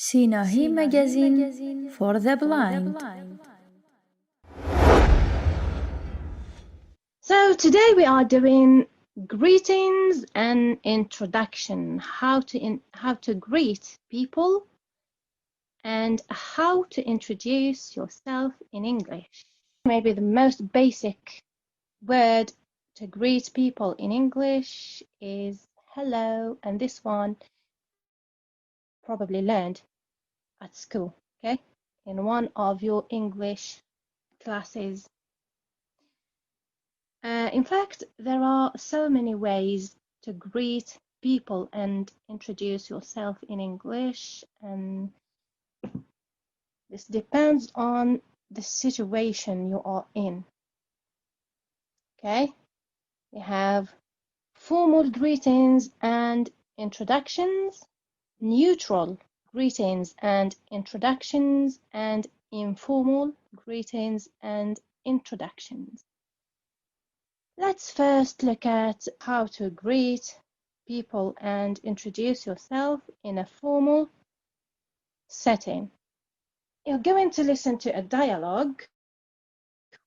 Sinahi Magazine for the Blind. So today we are doing greetings and introduction, how to greet people and how to introduce yourself in English. Maybe the most basic word to greet people in English is hello, and this one probably learned at school, okay? In one of your English classes. In fact, there are so many ways to greet people and introduce yourself in English, and this depends on the situation you are in. Okay, we have formal greetings and introductions, neutral greetings and introductions, and informal greetings and introductions. Let's first look at how to greet people and introduce yourself in a formal setting. You're going to listen to a dialogue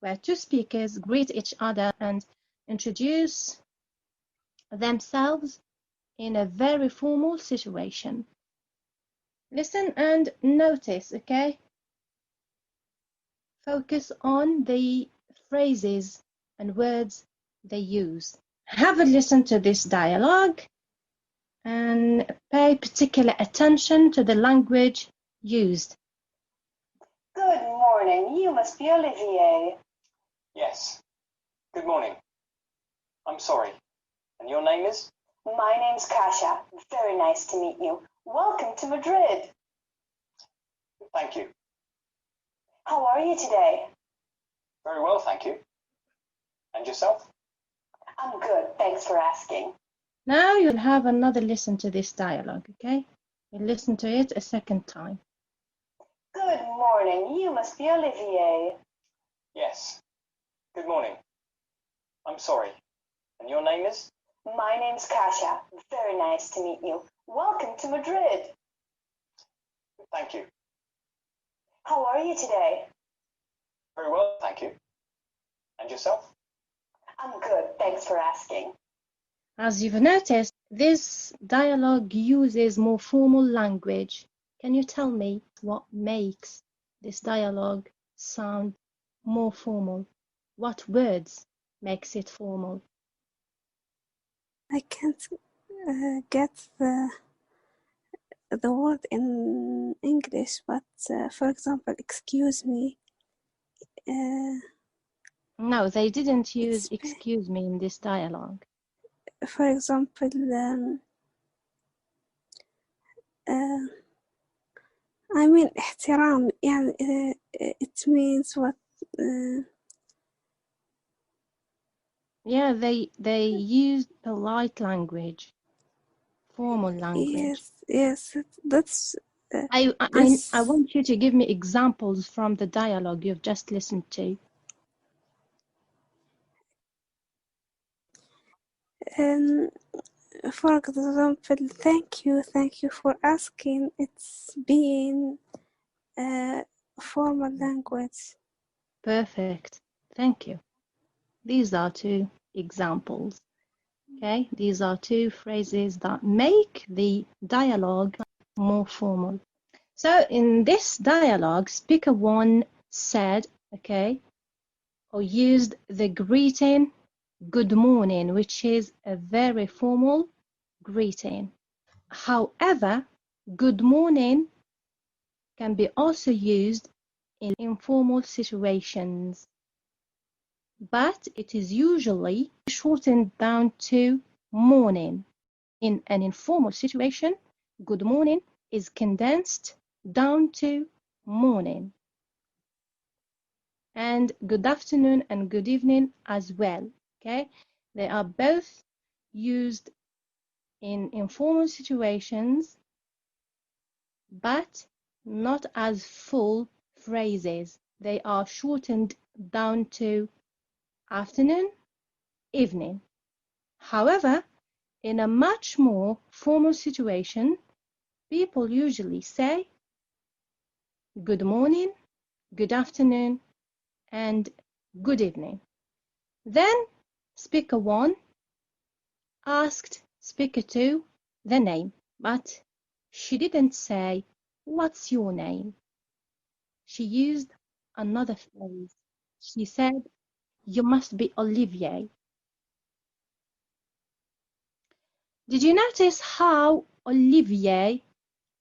where two speakers greet each other and introduce themselves in a very formal situation. Listen and notice, okay? Focus on the phrases and words they use. Have a listen to this dialogue and pay particular attention to the language used. Good morning. You must be Olivier. Yes. Good morning. I'm sorry. And your name is? My name's Kasia. Very nice to meet you. Welcome to Madrid. Thank you. How are you today? Very well, thank you. And yourself? I'm good. Thanks for asking. Now you'll have another listen to this dialogue, okay? You'll listen to it a second time. Good morning. You must be Olivier. Yes. Good morning. I'm sorry. And your name is? My name's Kasia. Very nice to meet you. Welcome to Madrid. Thank you. How are you today? Very well, thank you. And yourself? I'm good. Thanks for asking. As you've noticed, this dialogue uses more formal language. Can you tell me what makes this dialogue sound more formal? What words makes it formal? I can't get the word in English, but for example, excuse me. No, they didn't use It's excuse me in this dialogue. for example, I mean احترام يعني it means what Yeah, they used polite language, formal language. yes that's I this want you to give me examples from the dialogue you've just listened to. for example, thank you for asking. It's being formal language. Perfect. Thank you. These are two examples. Okay, these are two phrases that make the dialogue more formal. So in this dialogue, speaker one said, okay, or used the greeting good morning, which is a very formal greeting. However, good morning can be also used in informal situations, but it is usually shortened down to morning. In an informal situation, good morning is condensed down to morning. And good afternoon and good evening as well. Okay, they are both used in informal situations, but not as full phrases. They are shortened down to afternoon, evening. However, in a much more formal situation, people usually say good morning, good afternoon, and good evening. Then speaker 1 asked speaker 2 the name, but she didn't say, "What's your name?" She used another phrase. She said, "You must be Olivier." Did you notice how Olivier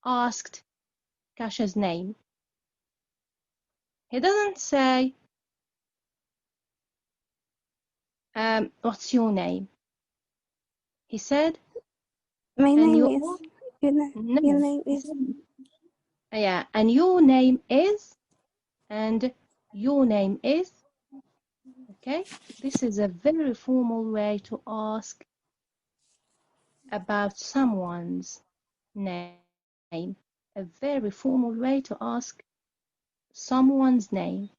asked Kasha's name? He doesn't say, "What's your name?" He said, My "And name you is. are..." Your No, name he is. said, yeah, "And your name is," and "your name is." Okay, this is a very formal way to ask about someone's name. A very formal way to ask someone's name.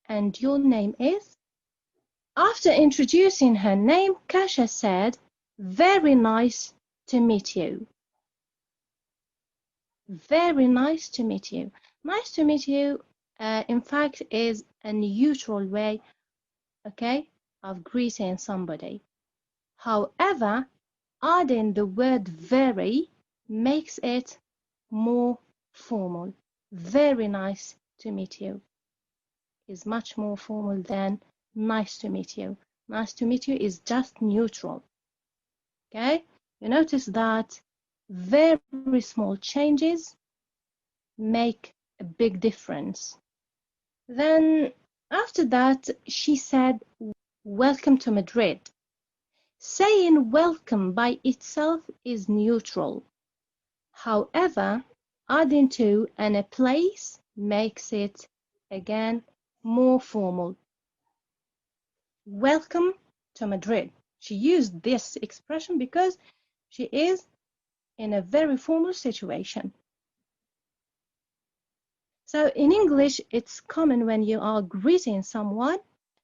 "And your name is?" After introducing her name, Kasha said, "Very nice to meet you." Very nice to meet you. Nice to meet you, in fact, is a neutral way, okay, of greeting somebody. However, adding the word very makes it more formal. Very nice to meet you is much more formal than nice to meet you. Nice to meet you is just neutral. Okay? You notice that very small changes make a big difference. Then after that, she said, "Welcome to Madrid." Saying welcome by itself is neutral. However, adding to and a place makes it, again, more formal. Welcome to Madrid. She used this expression because she is in a very formal situation. So in English, it's common when you are greeting someone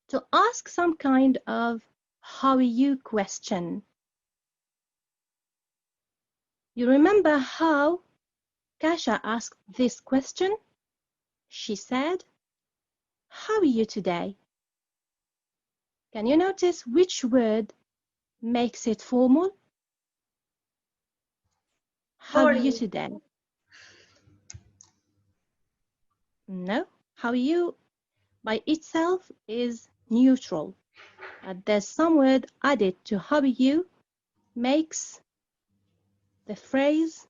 to ask some kind of "how are you" question. You remember how Kasha asked this question? She said, "How are you today?" Can you notice which word makes it formal? How are you today? No, how are you by itself is neutral. There's some word added to how are you makes the phrase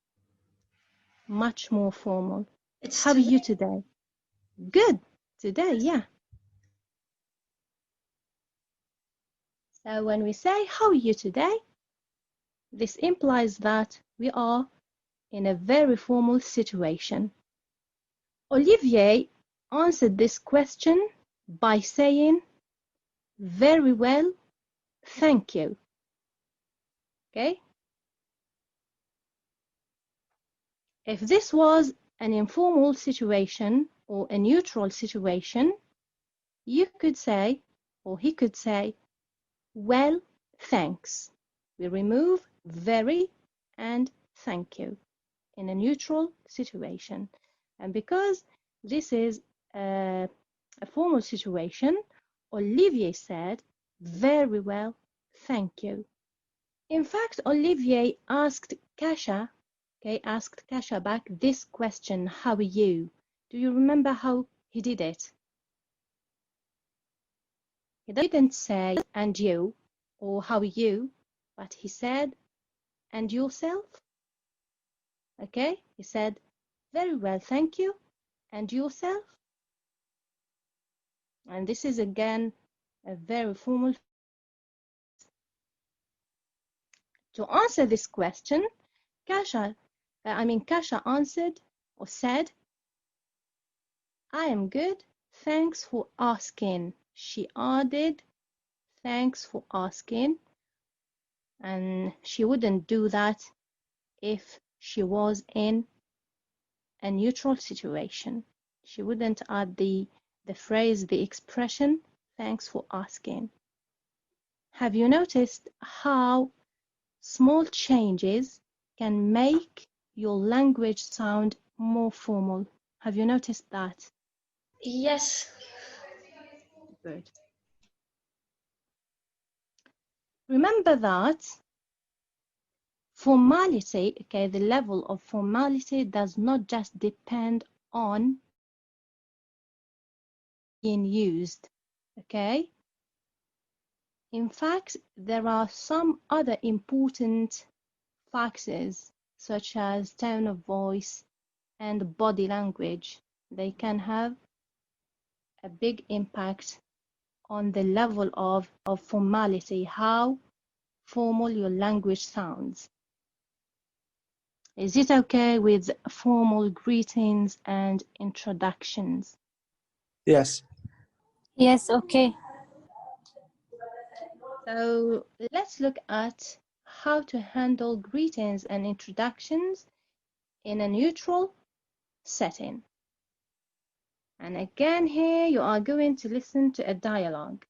much more formal. How are you today? Good. Today, yeah. So when we say, "How are you today?" this implies that we are in a very formal situation. Olivier answered this question by saying, "Very well, thank you." Okay? If this was an informal situation or a neutral situation, you could say, or he could say, "Well, thanks." We remove very and thank you in a neutral situation. And because this is a formal situation, Olivier said, "Very well, thank you." In fact, Olivier asked Kasha back this question, "How are you?" Do you remember how he did it? He didn't say, "And you?" or "How are you?" but he said, "And yourself?" Okay? He said, "Very well, thank you. And yourself?" And this is again a very formal. To answer this question, Kasha answered or said, "I am good. Thanks for asking." She added, "Thanks for asking." And she wouldn't do that if she was in a neutral situation. She wouldn't add the phrase, the expression, "Thanks for asking." Have you noticed how small changes can make your language sound more formal? Have you noticed that? Yes. Good. Remember that formality, okay, the level of formality does not just depend on being used, okay? In fact, there are some other important factors such as tone of voice and body language. They can have a big impact on the level of formality, how formal your language sounds. Is it okay with formal greetings and introductions? Yes. Yes, okay. So let's look at how to handle greetings and introductions in a neutral setting. And again, here you are going to listen to a dialogue.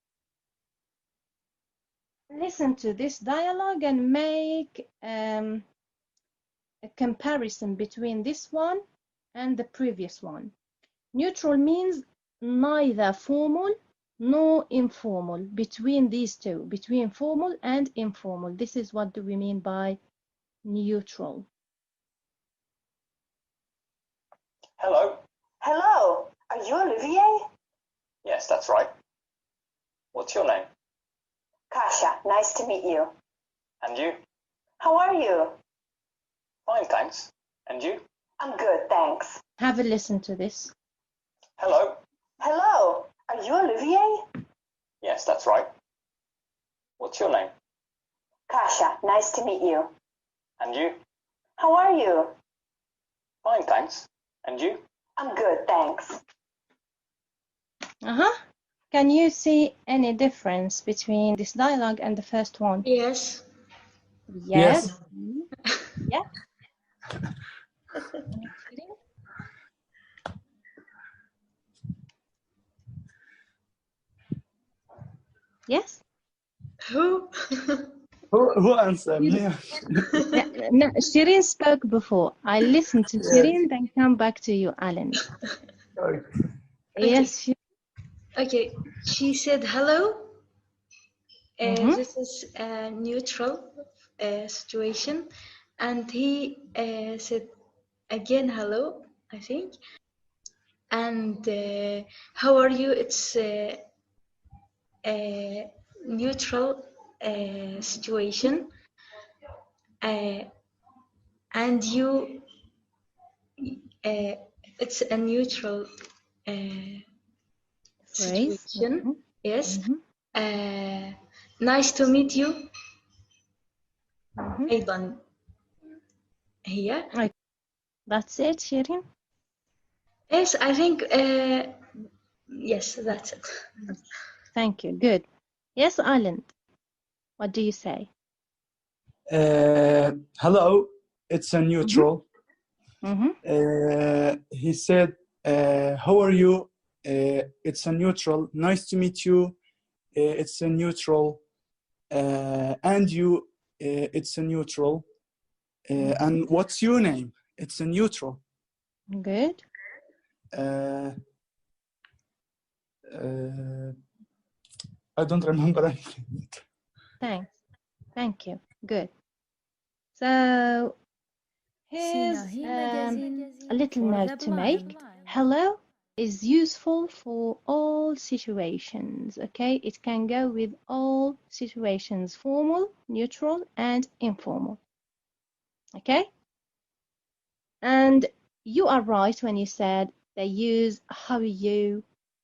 Listen to this dialogue and make a comparison between this one and the previous one. Neutral means neither formal nor informal, between these two, between formal and informal. This is what do we mean by neutral. Hello. Hello, are you Olivier? Yes, that's right. What's your name? Kasia, nice to meet you. And you? How are you? Fine, thanks. And you? I'm good, thanks. Have a listen to this. Hello. Hello, are you Olivier? Yes, that's right. What's your name? Kasia, nice to meet you. And you? How are you? Fine, thanks. And you? I'm good, thanks. Can you see any difference between this dialogue and the first one? Yes. Yes. Yeah. Yes. Who? Who answered me? No, Shireen spoke before. I listened to Shireen, then come back to you, Alan. Sorry. Yes. Okay. She said hello. Mhm. This is a neutral situation, and he said again hello, I think. And how are you? It's a neutral situation, and you. It's a neutral Phrase. situation. Yes. Mhm. Nice to meet you. Mhm. أيضا هي. That's it, Shireen. Yes, I think yes, that's it. Thank you. Good. Yes, Alan. What do you say? Hello, it's a neutral. Mhm. He said, how are you? It's a neutral. Nice to meet you. It's a neutral. And you, it's a neutral. And what's your name? It's a neutral. Good. I don't remember anything. Thanks. Thank you. Good. So here's a little note to make. Hello is useful for all situations, okay? It can go with all situations, formal, neutral, and informal, okay? And you are right when you said they use how are you,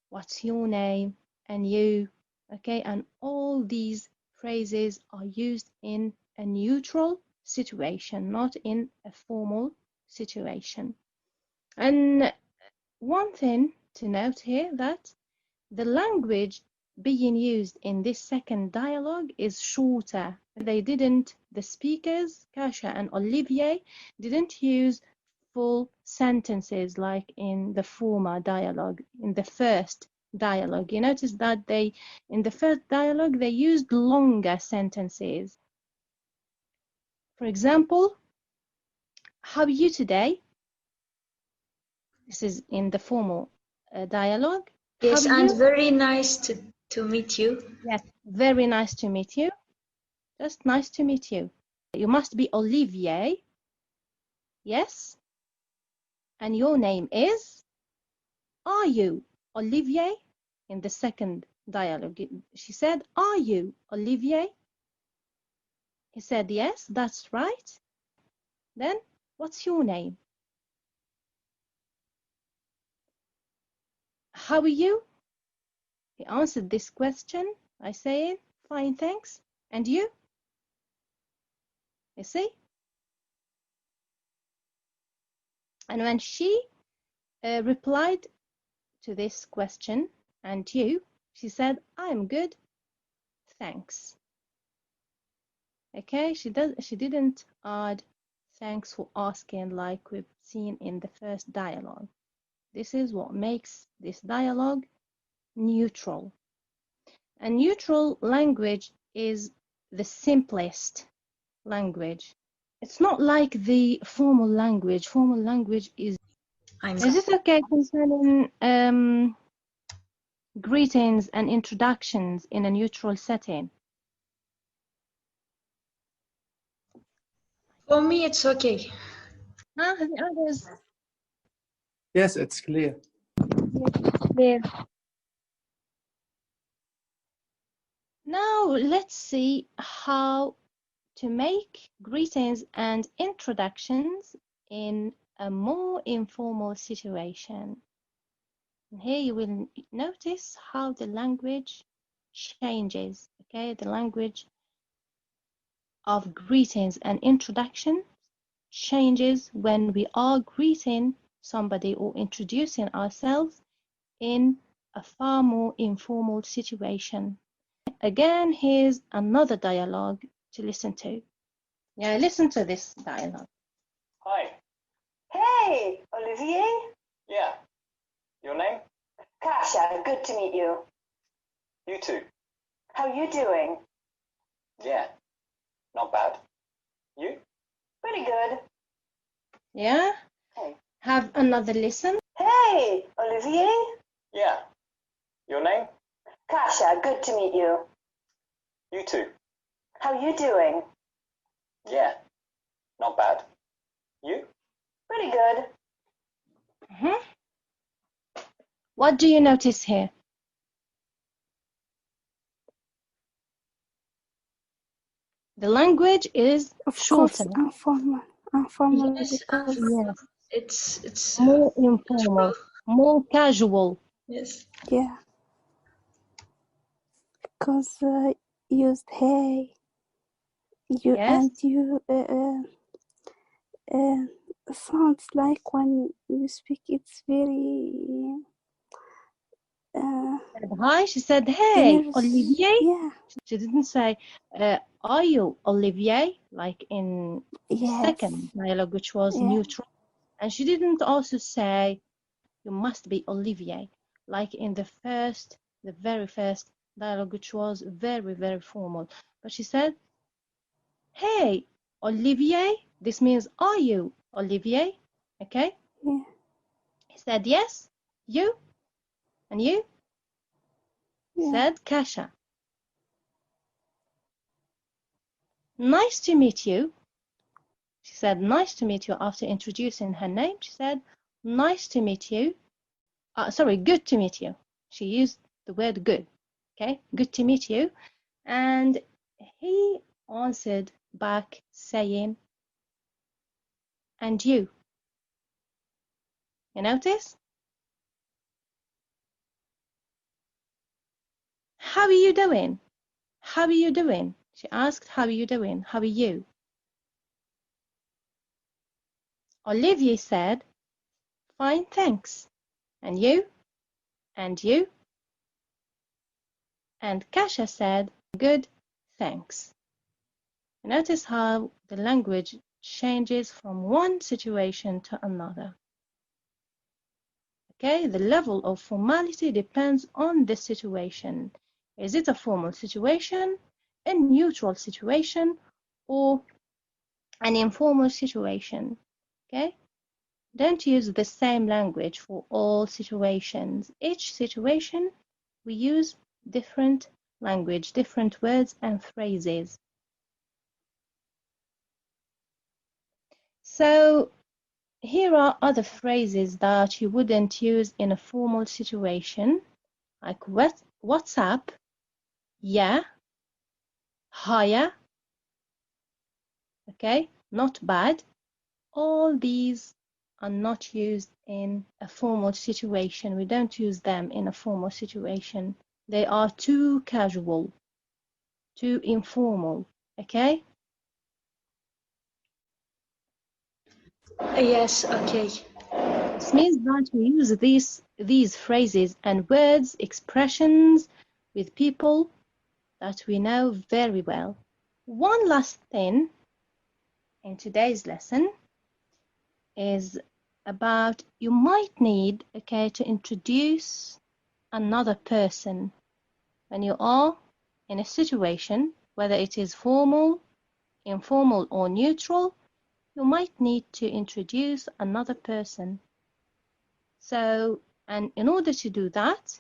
what's your name, and you, okay? And all these phrases are used in a neutral situation, not in a formal situation. And one thing to note here that the language being used in this second dialogue is shorter. The speakers, Kasia and Olivier, didn't use full sentences like in the former dialogue, in the first dialogue. You notice that in the first dialogue, they used longer sentences. For example, how are you today? This is in the formal dialogue. Yes, How are and you? very nice to meet you. Yes, very nice to meet you. Just nice to meet you. You must be Olivier. Yes. And your name is? Are you Olivier? In the second dialogue, she said, are you Olivier? He said, yes, that's right. Then, what's your name? How are you? He answered this question by saying, fine, thanks. And you? You see? And when she replied to this question, and you, she said, I'm good, thanks. Okay, she didn't add thanks for asking like we've seen in the first dialogue. This is what makes this dialogue neutral. And neutral language is the simplest language. It's not like the formal language. Formal language is it okay concerning greetings and introductions in a neutral setting? For me, it's okay. The others Yes, it's clear. clear. Now let's see how to make greetings and introductions in a more informal situation. And here you will notice how the language changes, okay? The language of greetings and introduction changes when we are greeting somebody or introducing ourselves in a far more informal situation. Again, here's another dialogue to listen to. Yeah, listen to this dialogue. Hi. Hey, Olivier. Yeah. Your name? Kasia, good to meet you. You too. How you doing? Yeah. Not bad. You? Pretty good. Yeah? Hey. Have another listen. Hey, Olivier. Yeah. Your name? Kasia, good to meet you. You too. How you doing? Yeah. Not bad. You? Pretty good. What do you notice here? The language is Of course, shorter. informal Yes, because Yes. it's More informal, more casual. yes. yeah, because used hey, you Yes. and you sounds like when you speak, it's very Said hi. She said, hey, nervous. Olivier. Yeah, She didn't say, are you Olivier? Like in the yes, second dialogue, which was yeah, neutral. And she didn't also say, you must be Olivier. Like in the very first dialogue, which was very, very formal. But she said, hey, Olivier. This means, are you Olivier? Okay. yeah, He said, yes. You? And you? yeah, Said Kasia. Nice to meet you. She said, nice to meet you after introducing her name. She said, nice to meet you. Good to meet you. She used the word good. Okay, good to meet you. And he answered back saying, and you. You notice? How are you doing? How are you doing? She asked, how are you doing? How are you? Olivier said, fine, thanks. And you? And you? And Kasia said, good, thanks. Notice how the language changes from one situation to another. Okay, the level of formality depends on the situation. Is it a formal situation, a neutral situation, or an informal situation? Okay, Don't use the same language for all situations. Each situation we use different language, different words and phrases. So here are other phrases that you wouldn't use in a formal situation, like what's up, yeah, hiya, okay, not bad. All these are not used in a formal situation. We don't use them in a formal situation. They are too casual, too informal, okay? Yes, okay. This means that we use these phrases and words, expressions with people that we know very well. One last thing in today's lesson is about you might need, okay, to introduce another person when you are in a situation, whether it is formal, informal, or neutral. You might need to introduce another person. So, and in order to do that,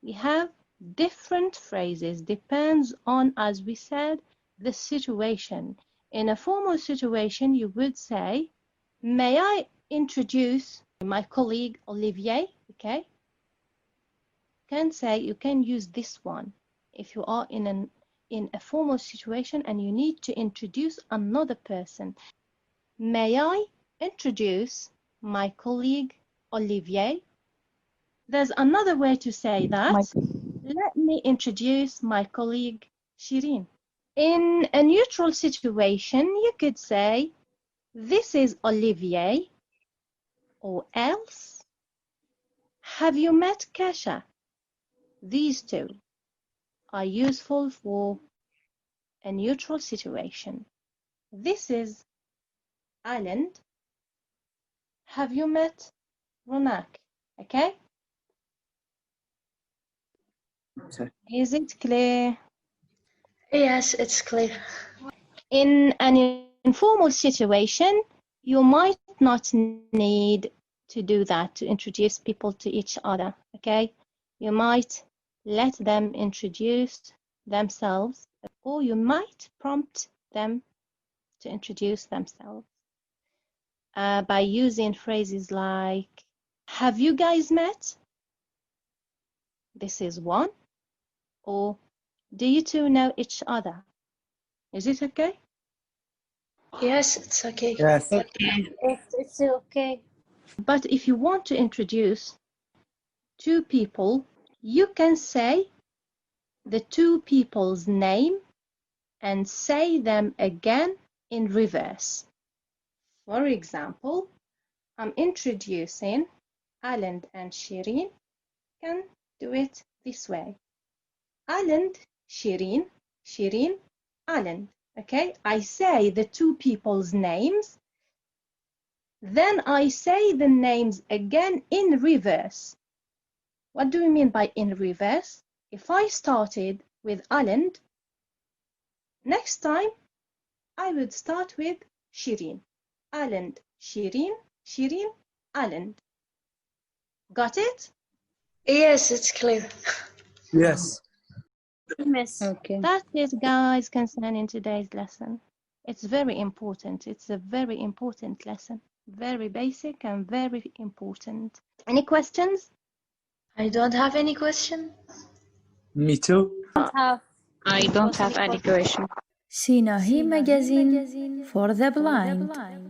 we have different phrases, depends on, as we said, the situation. In a formal situation, you would say, may I introduce my colleague Olivier, okay? You can use this one if you are in a formal situation and you need to introduce another person. May I introduce my colleague Olivier? There's another way to say that. Let me introduce my colleague Shirin. In a neutral situation, you could say, this is Olivier, or else, have you met Kasha? These two are useful for a neutral situation. This is Alan. Have you met Ronak? Okay? Okay. Is it clear? Yes, it's clear. In an informal situation, you might not need to do that, to introduce people to each other, okay? You might let them introduce themselves, or you might prompt them to introduce themselves by using phrases like, have you guys met? This is one. Or, do you two know each other? Is it okay? Yes, it's okay. Yes. It's okay. But if you want to introduce two people, you can say the two people's name and say them again in reverse. For example, I'm introducing Alan and Shirin. Can do it this way. Alan, Shirin, Shirin, Alan. Okay, I say the two people's names, then I say the names again in reverse. What do we mean by in reverse? If I started with Alan, next time I would start with Shirin. Alan, Shirin, Shirin, Alan. Got it? Yes, it's clear. Yes. Miss. Okay. That's it, guys, concerning today's lesson. It's very important. It's a very important lesson. Very basic and very important. Any questions? I don't have any question. Me too. I don't have any question. Sinahi Magazine for the Blind.